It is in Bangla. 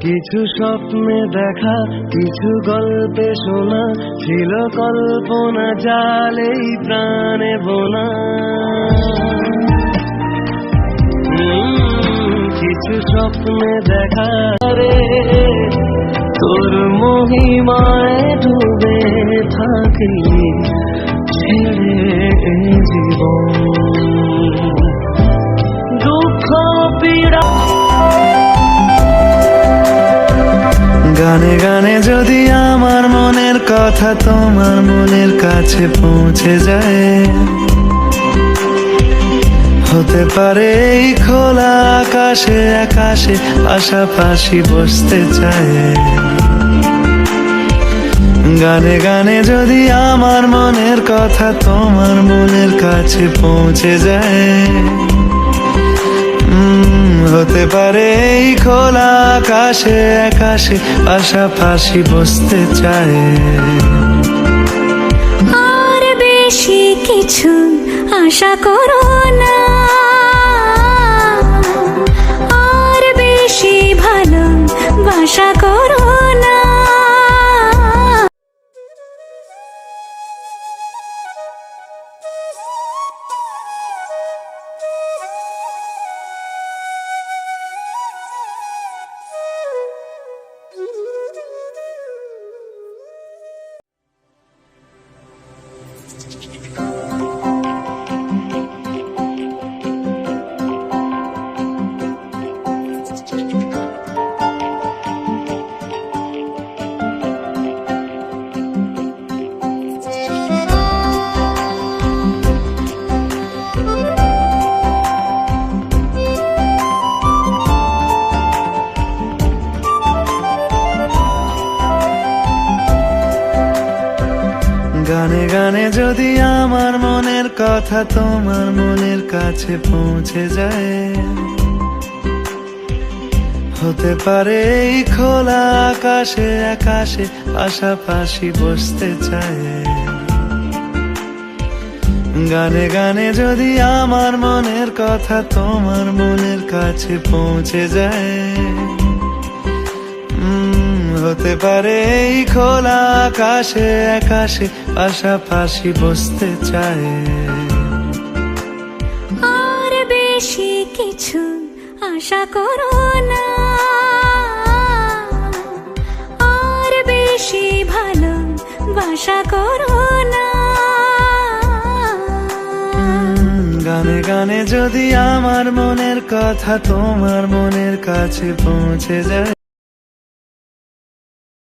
কিছু স্বপ্নে দেখা, কিছু গল্পে শোনা, ছিল কল্পনা জালেই প্রাণে বোনা। কিছু স্বপ্নে দেখা রে, তোর মহিমায় ডুবে থাকি, ছেড়ে জীবন দুঃখ পীড়া। গানে গানে যদি আমার মনের কথা তোমার মনের কাছে পৌঁছে যায়, হতে পারে এই খোলা আকাশে আকাশে পাশাপাশি বসতে চায়। গানে গানে যদি আমার মনের কথা তোমার মনের কাছে পৌঁছে যায়, হতে পারে এই খোলা আকাশে আকাশে পাশাপাশি বসতে চায়। আর বেশি কিছু আশা করো না, আর বেশি ভালোবাসা করো না। গানে গানে যদি আমার মনের কথা তোমার মনের কাছে পৌঁছে যায়, হতে পারে এই খোলা আকাশে আকাশে পাশাপাশি বসতে চায়। গানে গানে যদি আমার মনের কথা তোমার মনের কাছে পৌঁছে যায়, হতে পারে এই খোলা আকাশে আকাশে পাশাপাশি বসতে চায়। আর বেশি কিছু আশা করো না, আর বেশি ভালোবাসা করো না। গানে গানে যদি আমার মনের কথা তোমার মনের কাছে পৌঁছে যায়।